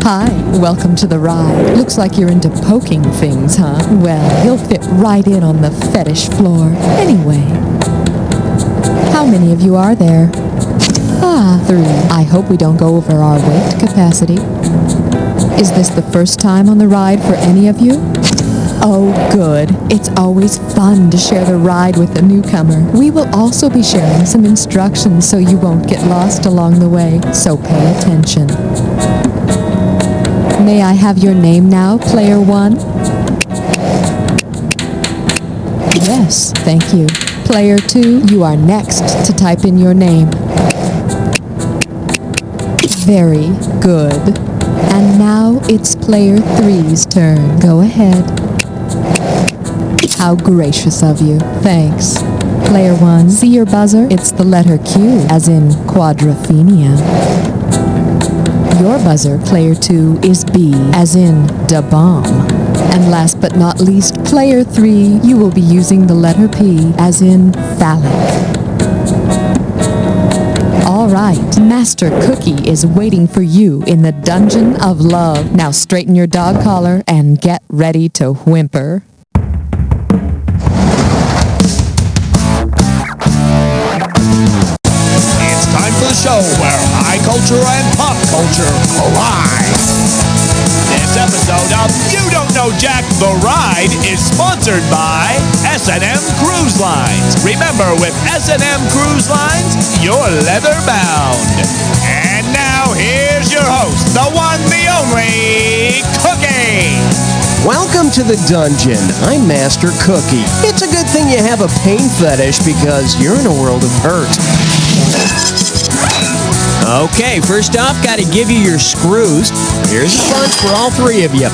Hi, welcome to the ride. Looks like you're into poking things, huh? Well, you'll fit right in on the fetish floor. Anyway, how many of you are there? 3. I hope we don't go over our weight capacity. Is this the first time on the ride for any of you? Oh, good. It's always fun to share the ride with a newcomer. We will also be sharing some instructions so you won't get lost along the way, so pay attention. May I have your name now, Player 1? Yes, thank you. Player 2, you are next to type in your name. Very good. And now it's Player 3's turn. Go ahead. How gracious of you. Thanks. Player 1, see your buzzer? It's the letter Q, as in quadrophenia. Your buzzer, Player 2, is B, as in da bomb. And last but not least, Player 3, you will be using the letter P, as in phallic. All right, Master Cookie is waiting for you in the Dungeon of Love. Now straighten your dog collar and get ready to whimper. It's time for the show where high culture and pop culture collide. This episode of You Don't Know Jack the Ride is sponsored by S&M Cruise Lines. Remember, with S&M Cruise Lines, you're leather bound. And now, here's your host, the one, the only, Cookie. Welcome to the dungeon. I'm Master Cookie. It's a good thing you have a pain fetish because you're in a world of hurt. Okay, first off, gotta give you your screws. Here's a bunch for all 3 of you.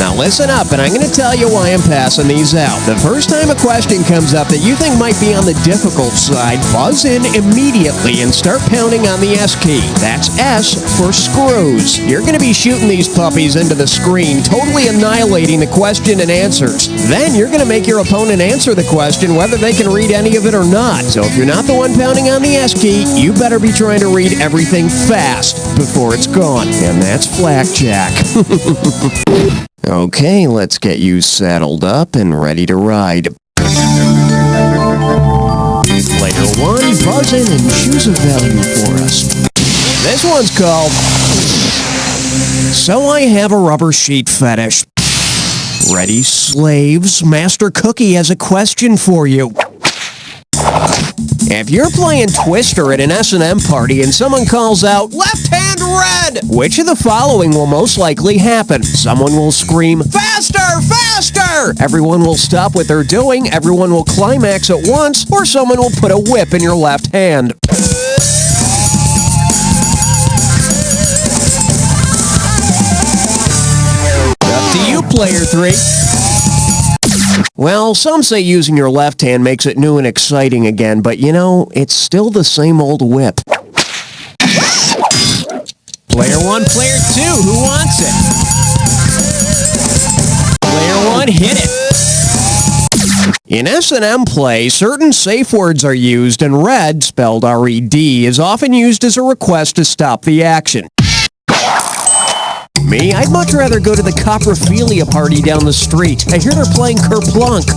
Now listen up, and I'm going to tell you why I'm passing these out. The first time a question comes up that you think might be on the difficult side, buzz in immediately and start pounding on the S key. That's S for screws. You're going to be shooting these puppies into the screen, totally annihilating the question and answers. Then you're going to make your opponent answer the question whether they can read any of it or not. So if you're not the one pounding on the S key, you better be trying to read everything fast before it's gone. And that's blackjack. Okay, let's get you saddled up and ready to ride. Player 1, buzz in and choose a value for us. This one's called So I Have a Rubber Sheet Fetish. Ready, slaves? Master Cookie has a question for you. If you're playing Twister at an S&M party and someone calls out, "Left hand red," which of the following will most likely happen? Someone will scream, "Faster, faster!" Everyone will stop what they're doing, everyone will climax at once, or someone will put a whip in your left hand. Up to you, Player 3. Well, some say using your left hand makes it new and exciting again, but you know, it's still the same old whip. Player 1, Player 2, who wants it? Player 1, hit it. In S&M play, certain safe words are used, and red, spelled R-E-D, is often used as a request to stop the action. Me, I'd much rather go to the coprophilia party down the street. I hear they're playing Kerplunk.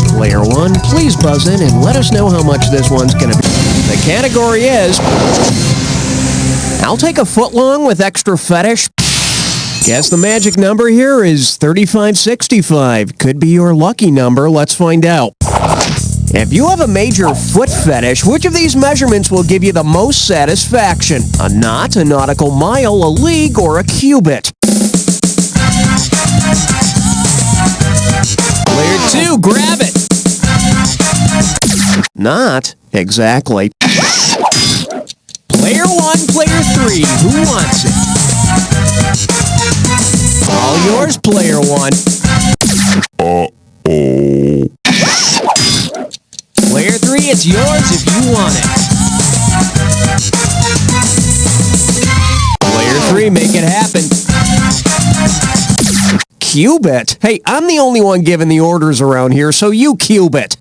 Player 1, please buzz in and let us know how much this one's gonna be. The category is I'll take a foot long with extra fetish. Guess the magic number here is 3565. Could be your lucky number. Let's find out. If you have a major foot fetish, which of these measurements will give you the most satisfaction? A knot, a nautical mile, a league, or a cubit? Player 2, grab it! Not exactly. Player 1, Player 3, who wants it? All yours, Player 1. Uh-oh. Player 3, it's yours if you want it. Player 3, make it happen. Cube it? Hey, I'm the only one giving the orders around here, so you cube it.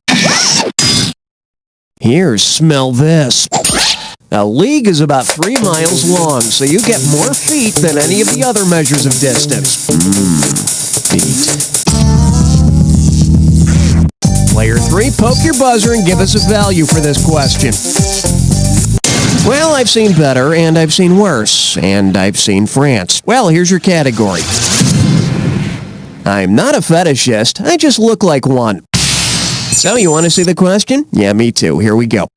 Here, smell this. A league is about 3 miles long, so you get more feet than any of the other measures of distance. Feet. Player 3, poke your buzzer and give us a value for this question. Well, I've seen better, and I've seen worse, and I've seen France. Well, here's your category. I'm not a fetishist, I just look like one. So, you want to see the question? Yeah, me too. Here we go.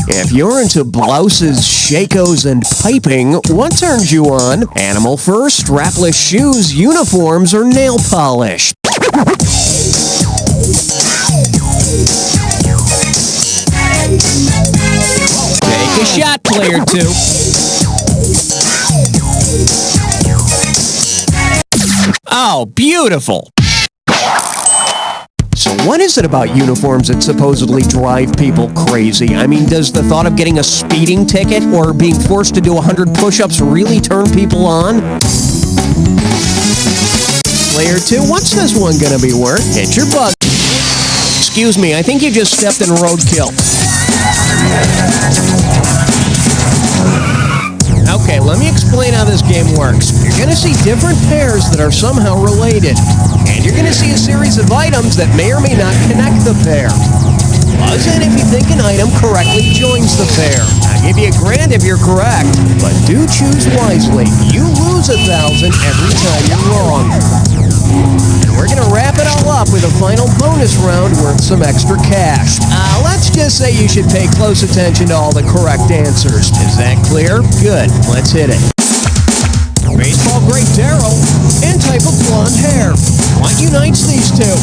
If you're into blouses, shakos, and piping, what turns you on? Animal fur, strapless shoes, uniforms, or nail polish? Take a shot, player 2. Oh, beautiful. So what is it about uniforms that supposedly drive people crazy? I mean, does the thought of getting a speeding ticket or being forced to do 100 push-ups really turn people on? Player 2, what's this one gonna be worth? Hit your buzzer. Excuse me, I think you just stepped in roadkill. Okay, let me explain how this game works. You're going to see different pairs that are somehow related. And you're going to see a series of items that may or may not connect the pair. Buzz in if you think an item correctly joins the pair. I'll give you $1,000 if you're correct, but do choose wisely. You lose 1,000 every time you're wrong. And we're going to wrap it all up with a final bonus round worth some extra cash. Let's just say you should pay close attention to all the correct answers. Is that clear? Good. Let's hit it. Baseball great Darryl and type of blonde hair. What unites these two?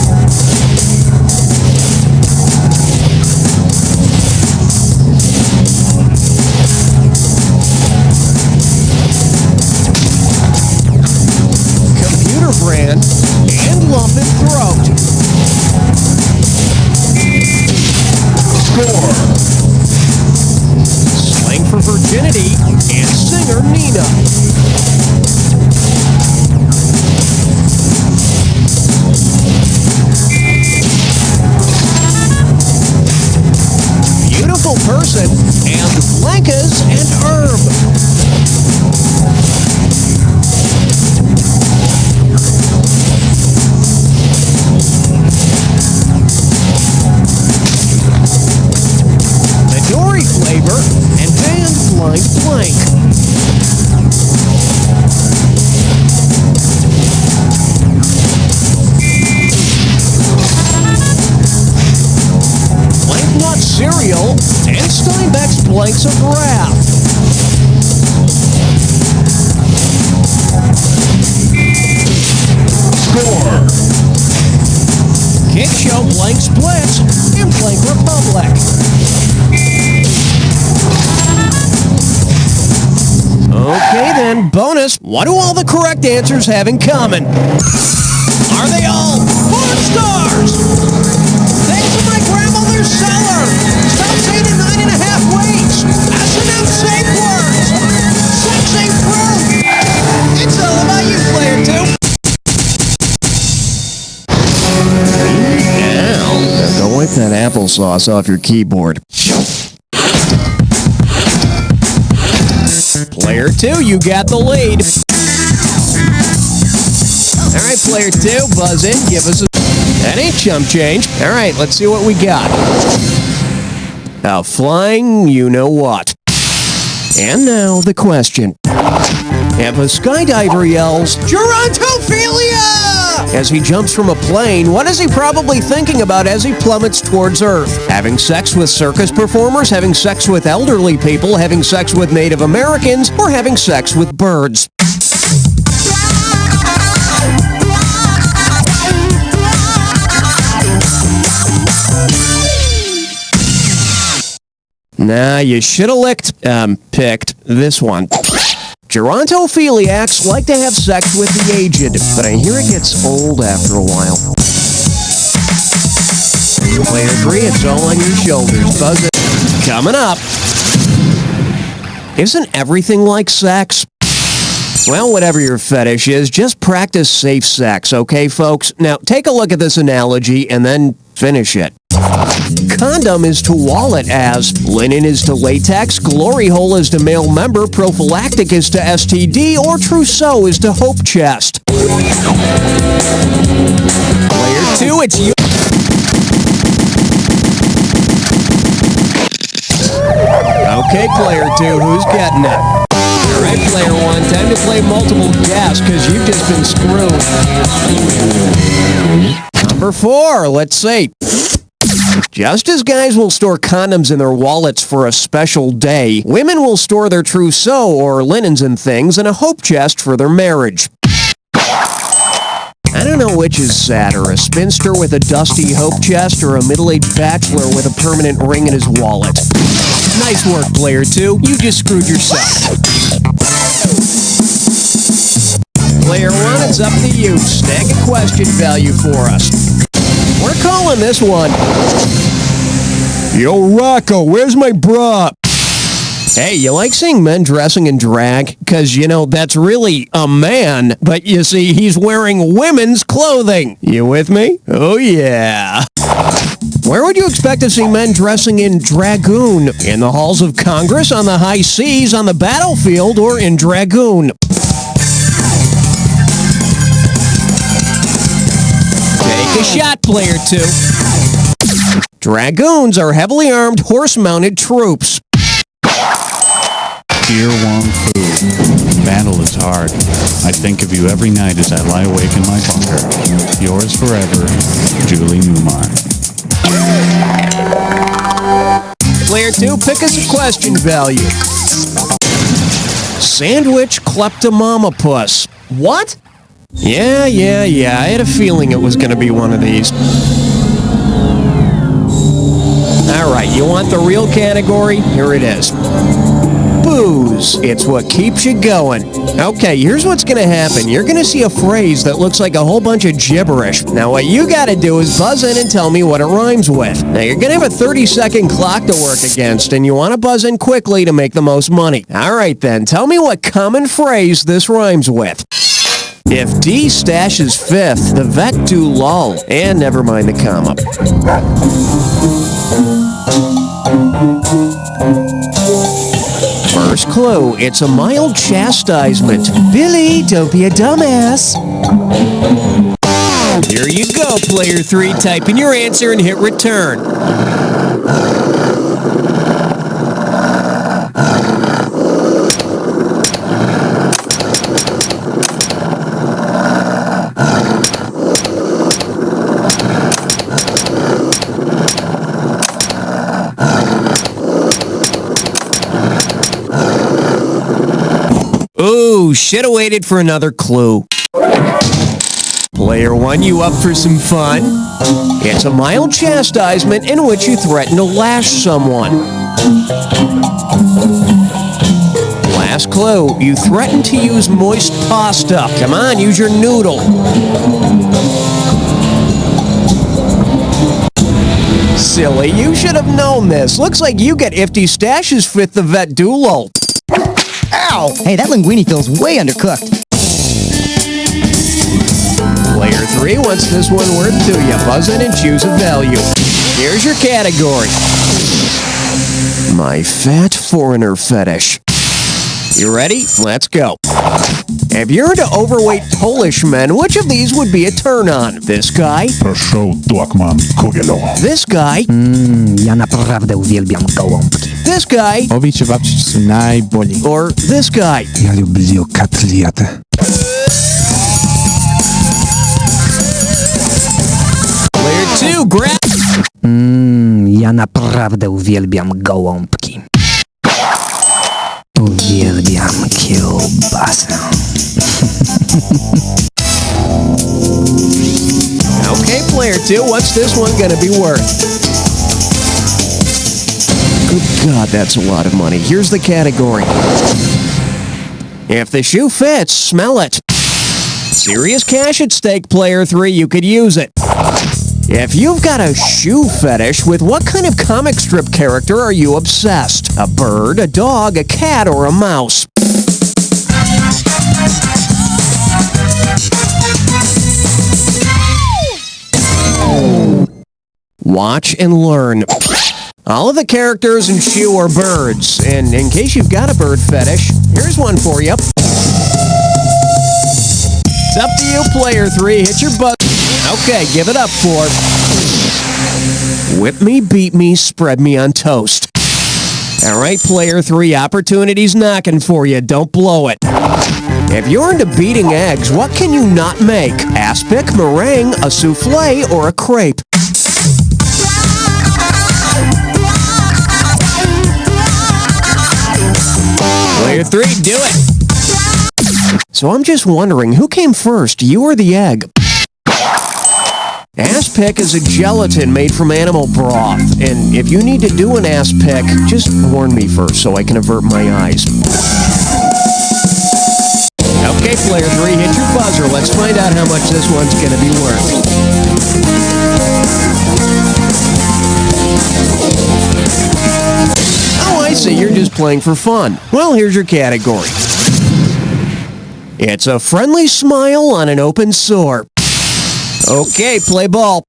Computer brand and lump in throat. Score. Slang for virginity and singer Nina. Beautiful person and blankets and herb. Midori flavor and band blind blank. Blank nut cereal and Steinbeck's blanks of wrath. Score. Kick show blank splits and blank republic. Okay then, bonus. What do all the correct answers have in common? Are they all 4 stars? Thanks to my grandmother's cellar. Stop saying it 9.5 weeks. S&M safe words. Sex ain't fruit. It's all about you, player 2. Now, go wipe that applesauce off your keyboard. Player 2, you got the lead. All right, player 2, buzz in, give us a... That ain't chump change. All right, let's see what we got. A flying you-know-what. And now, the question. If a skydiver yells, Gerontophilia! As he jumps from a plane, what is he probably thinking about as he plummets towards Earth? Having sex with circus performers, having sex with elderly people, having sex with Native Americans, or having sex with birds? Nah, you should have picked this one. Gerontophiliacs like to have sex with the aged, but I hear it gets old after a while. Player 3, it's all on your shoulders. Buzz it. Coming up. Isn't everything like sex? Well, whatever your fetish is, just practice safe sex, okay, folks? Now, take a look at this analogy and then finish it. Condom is to wallet as, linen is to latex, glory hole is to male member, prophylactic is to STD, or trousseau is to hope chest. Player 2, it's you. Okay, player 2, who's getting it? All right, player 1, time to play multiple guess, because you've just been screwed. Number 4, let's see. Just as guys will store condoms in their wallets for a special day, women will store their trousseau or linens and things in a hope chest for their marriage. I don't know which is sadder, a spinster with a dusty hope chest or a middle-aged bachelor with a permanent ring in his wallet. Nice work, player 2. You just screwed yourself. Player 1, it's up to you. Snag a question value for us. We're calling this one. Yo, Rocco, where's my bra? Hey, you like seeing men dressing in drag? Because, you know, that's really a man, but you see, he's wearing women's clothing. You with me? Oh, yeah. Where would you expect to see men dressing in dragoon? In the halls of Congress, on the high seas, on the battlefield, or in dragoon? Take a shot, player 2. Dragoons are heavily armed, horse-mounted troops. Dear Wong Fu, battle is hard. I think of you every night as I lie awake in my bunker. Yours forever, Julie Newmar. Player 2, pick us a question value. Sandwich kleptomamapus. What? Yeah. I had a feeling it was going to be one of these. All right, you want the real category? Here it is. Booze. It's what keeps you going. Okay, here's what's going to happen. You're going to see a phrase that looks like a whole bunch of gibberish. Now, what you got to do is buzz in and tell me what it rhymes with. Now, you're going to have a 30-second clock to work against, and you want to buzz in quickly to make the most money. All right, then. Tell me what common phrase this rhymes with. If D stashes fifth, the vet do lull. And never mind the comma. First clue, it's a mild chastisement. Billy, don't be a dumbass. Here you go, player 3. Type in your answer and hit return. Ooh, should've waited for another clue. Player 1, you up for some fun? It's a mild chastisement in which you threaten to lash someone. Last clue, you threaten to use moist pasta. Come on, use your noodle. Silly, you should have known this. Looks like you get ifty stashes fit the vet dulo. Ow! Hey, that linguine feels way undercooked. Player 3, what's this one worth to you? Buzz in and choose a value. Here's your category. My fat foreigner fetish. You ready? Let's go. If you're into overweight Polish men, which of these would be a turn-on? This guy? Proszę, Dłakman Kugelo. This guy? Ja naprawdę uwielbiam gołąbki. This guy? Obicie babci najboli. Or this guy? Ja lubię kotlety. Player 2, grab. Ja naprawdę uwielbiam gołąbki. Uwielbiam kiełbasę. Okay, player 2, what's this one gonna be worth? Good God, that's a lot of money. Here's the category. If the shoe fits, smell it. Serious cash at stake, player 3, you could use it. If you've got a shoe fetish, with what kind of comic strip character are you obsessed? A bird, a dog, a cat, or a mouse? Watch and learn. All of the characters in Chew are birds, and in case you've got a bird fetish, here's one for you. It's up to you, player 3. Hit your buzzer. Okay, give it up for whip me, beat me, spread me on toast. All right, player 3, opportunity's knocking for you. Don't blow it. If you're into beating eggs, what can you not make? Aspic, meringue, a souffle, or a crepe? Player 3, do it. So I'm just wondering, who came first, you or the egg? Aspic is a gelatin made from animal broth, and if you need to do an aspic, just warn me first so I can avert my eyes. Okay, player 3, hit your buzzer. Let's find out how much this one's going to be worth. Oh, I see, you're just playing for fun. Well, here's your category. It's a friendly smile on an open sore. Okay, play ball.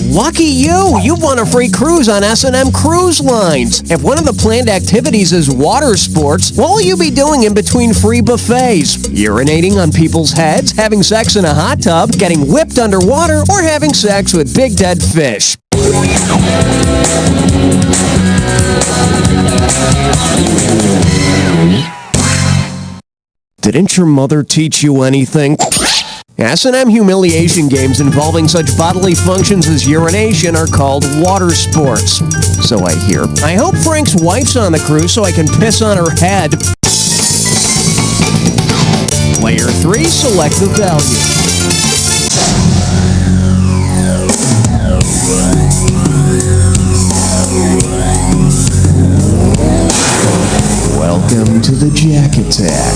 Lucky you! You've won a free cruise on S&M Cruise Lines. If one of the planned activities is water sports, what will you be doing in between free buffets? Urinating on people's heads, having sex in a hot tub, getting whipped underwater, or having sex with big dead fish? Didn't your mother teach you anything? S&M humiliation games involving such bodily functions as urination are called water sports. So I hear. I hope Frank's wife's on the cruise so I can piss on her head. Player 3, select the value. Welcome to the Jack Attack.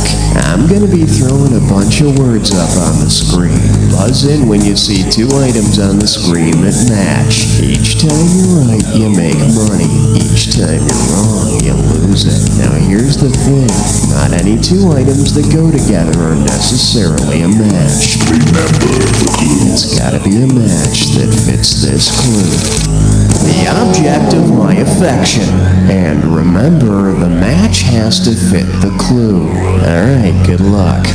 I'm going to be throwing a bunch of words up on the screen. Buzz in when you see 2 items on the screen that match. Each time you're right, you make money. Each time you're wrong, you lose it. Now here's the thing. Not any 2 items that go together are necessarily a match. Remember the clue. It's gotta be a match that fits this clue. The object of my affection. And remember, the match has to fit the clue. Alright, good luck.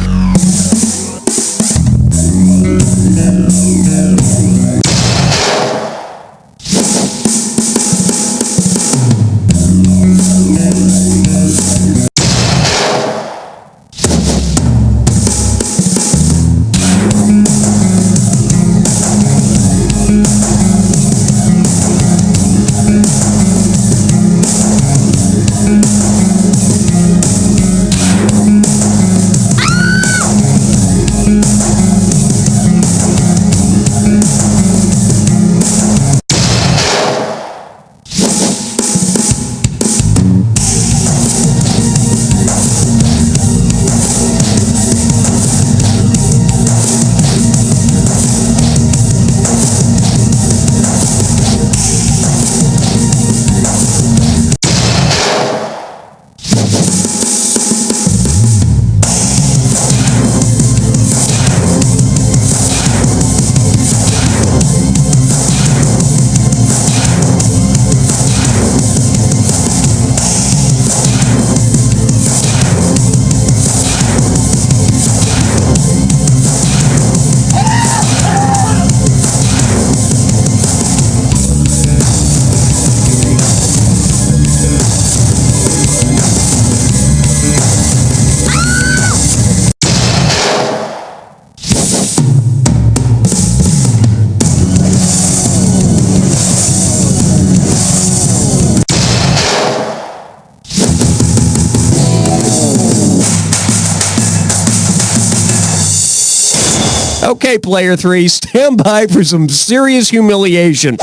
Okay, player 3, stand by for some serious humiliation.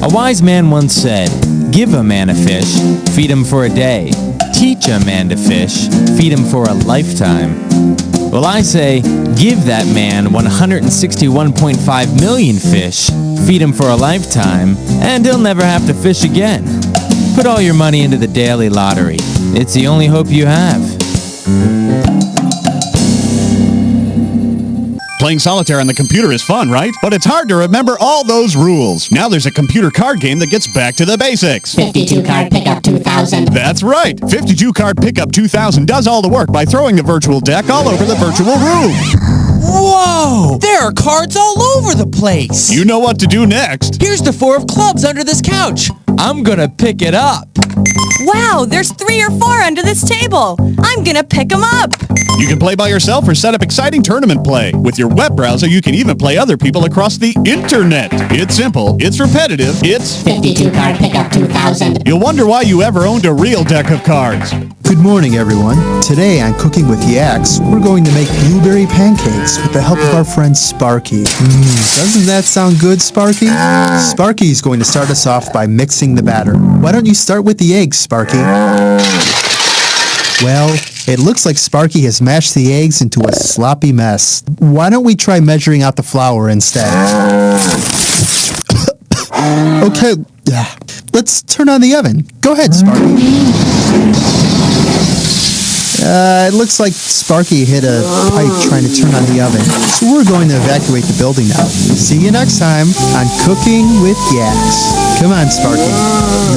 A wise man once said, "Give a man a fish, feed him for a day. Teach a man to fish, feed him for a lifetime." Well, I say, give that man 161.5 million fish, feed him for a lifetime, and he'll never have to fish again. Put all your money into the daily lottery. It's the only hope you have. Playing solitaire on the computer is fun, right? But it's hard to remember all those rules. Now there's a computer card game that gets back to the basics. 52 Card Pickup 2000. That's right. 52 Card Pickup 2000 does all the work by throwing the virtual deck all over the virtual room. Whoa! There are cards all over the place. You know what to do next. Here's the 4 of clubs under this couch. I'm gonna pick it up. Wow, there's 3 or 4 under this table. I'm gonna pick them up. You can play by yourself or set up exciting tournament play. With your web browser, you can even play other people across the internet. It's simple, it's repetitive, it's 52 Card Pickup 2000. You'll wonder why you ever owned a real deck of cards. Good morning, everyone. Today on Cooking with Yaks, we're going to make blueberry pancakes with the help of our friend Sparky. Doesn't that sound good, Sparky? Sparky is going to start us off by mixing the batter. Why don't you start with the eggs, Sparky? Well, it looks like Sparky has mashed the eggs into a sloppy mess. Why don't we try measuring out the flour instead? Okay, let's turn on the oven. Go ahead, Sparky. It looks like Sparky hit a pipe trying to turn on the oven. So we're going to evacuate the building now. See you next time on Cooking with Yaks. Come on, Sparky.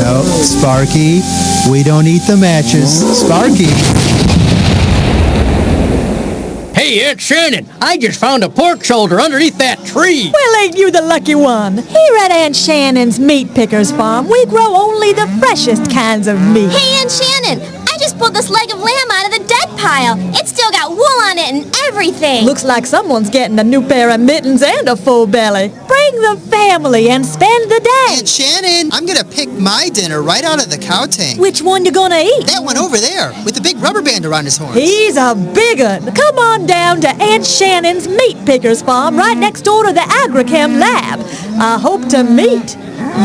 No, Sparky. We don't eat the matches. Sparky. Hey, it's Shannon. I just found a pork shoulder underneath that tree. Well, ain't you the lucky one? Here at Aunt Shannon's Meat Pickers Farm, we grow only the freshest kinds of meat. Hey, Aunt Shannon, I just pulled this leg of lamb out of the dead pile. It's still got wool on it and everything. Looks like someone's getting a new pair of mittens and a full belly. Bring the family and spend the day. Aunt Shannon, I'm gonna pick my dinner right out of the cow tank. Which one you gonna eat? That one over there, with the big rubber band around his horns. He's a big un. Come on down to Aunt Shannon's Meat Pickers Farm right next door to the Agrichem Lab. I hope to meet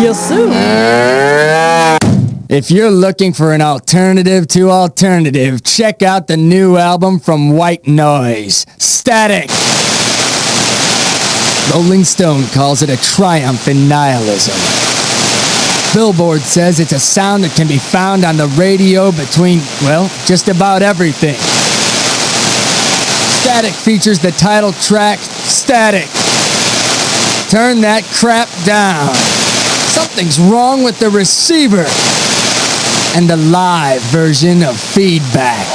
you soon. If you're looking for an alternative to alternative, check out the new album from White Noise, Static. Rolling Stone calls it a triumph in nihilism. Billboard says it's a sound that can be found on the radio between, well, just about everything. Static features the title track, Static. Turn that crap down. Something's wrong with the receiver. And the live version of Feedback.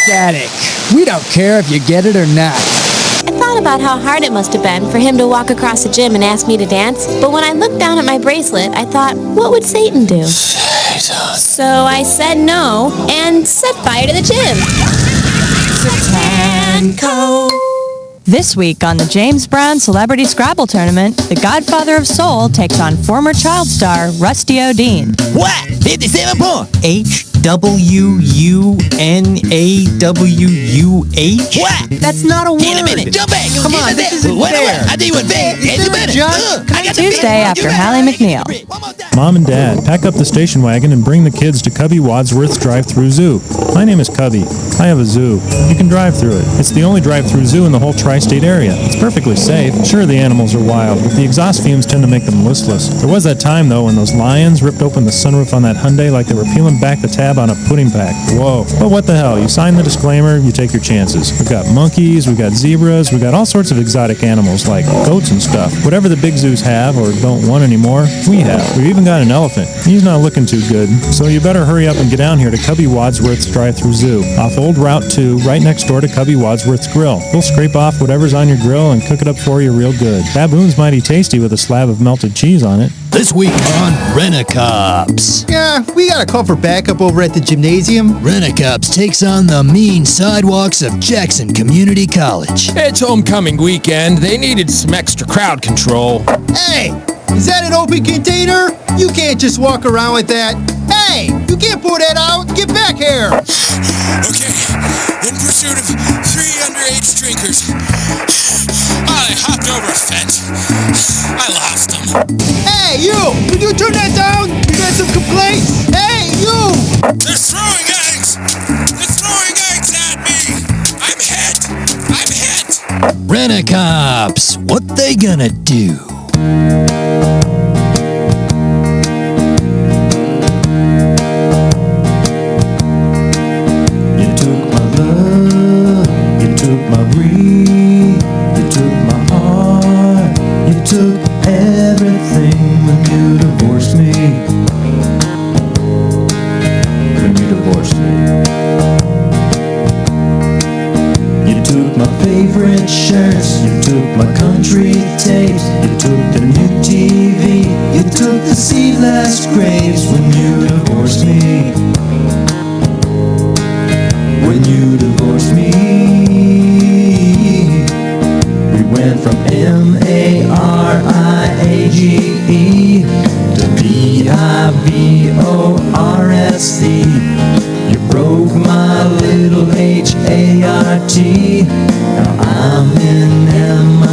Static. We don't care if you get it or not. I thought about how hard it must have been for him to walk across the gym and ask me to dance, but when I looked down at my bracelet, I thought, what would Satan do? So I said no and set fire to the gym. This week on the James Brown Celebrity Scrabble Tournament, the Godfather of Soul takes on former child star Rusty O'Dean. What? 57 points. HWUNAWUH? What? That's not a word. In a minute. Jump back. Come on, this isn't fair. I do it fair. It's a minute. Tuesday after Hallie McNeil. Mom and Dad, pack up the station wagon and bring the kids to Cubby Wadsworth's drive-through zoo. My name is Cubby. I have a zoo. You can drive through it. It's the only drive-through zoo in the whole tri-state area. It's perfectly safe. Sure, the animals are wild, but the exhaust fumes tend to make them listless. There was that time, though, when those lions ripped open the sunroof on that Hyundai like they were peeling back the tab on a pudding pack. Whoa. But what the hell? You sign the disclaimer, you take your chances. We've got monkeys, we've got zebras, we've got all sorts of exotic animals like goats and stuff. Whatever the big zoos have or don't want anymore, we have. We've even got an elephant. He's not looking too good. So you better hurry up and get down here to Cubby Wadsworth's drive-through zoo, off Old Route 2, right next door to Cubby Wadsworth's Grill. We'll scrape off whatever's on your grill and cook it up for you real good. Baboon's mighty tasty with a slab of melted cheese on it. This week on Rent-A-Cops. Yeah, we got a call for backup over at the gymnasium. Rent-A-Cops takes on the mean sidewalks of Jackson Community College. It's homecoming weekend. They needed some extra crowd control. Hey, is that an open container? You can't just walk around with that. Hey, you can't pour that out. Get back here. Okay, in pursuit of 3 underage drinkers. I hopped over a fence. I lost them. Hey, you! Would you turn that down? You got some complaints? Hey, you! They're throwing eggs! They're throwing eggs at me! Rent-A-Cops, what they gonna do? You took my love, you took my breath, you took my heart, you took everything when you divorced me. When you divorced me. You took my favorite shirts, you took my country tapes, you took the new TV, you took the seedless grapes when you divorced me. When you divorced me, we went from M-A-R-I-A-G-E to B-I-V-O-R-S-E. You broke my little H-A-R-T. Now I'm in M-I-S-R-E.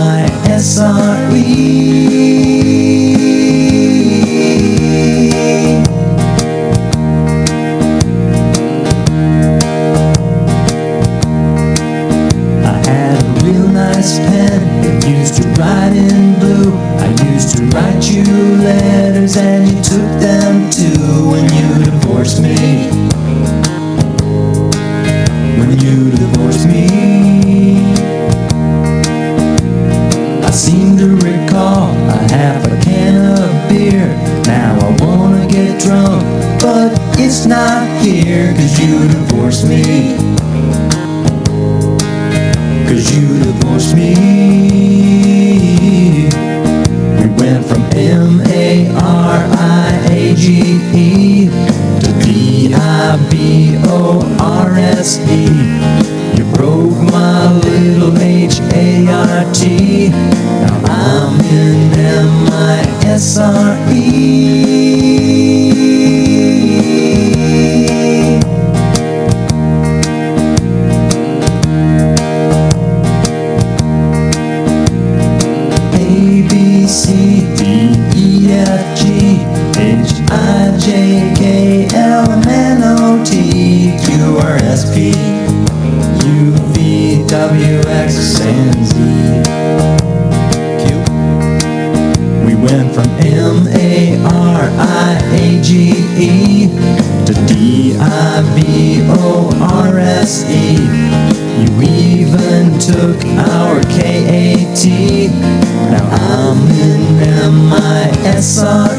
I had a real nice pen, it used to write in blue. I used to write you letters and you took them too. When you divorced me, when you divorced me, I seem to recall a half a can of beer. Now I wanna get drunk, but it's not here. 'Cause you divorced me, 'cause you divorced me. We went from M-A-R-I-A-G-E to B-I-V-O-R-S-E. You broke my little H-A-R-T. Now I'm in M-I-S-R-E. A-B-C-D-E-F-G-H-I-J-K-L-M-N-O-T-Q-R-S-P U-V-W-X and Z. We went from M-A-R-I-A-G-E to D-I-V-O-R-S-E. You even took our K-A-T. Now I'm in M-I-S-R-E.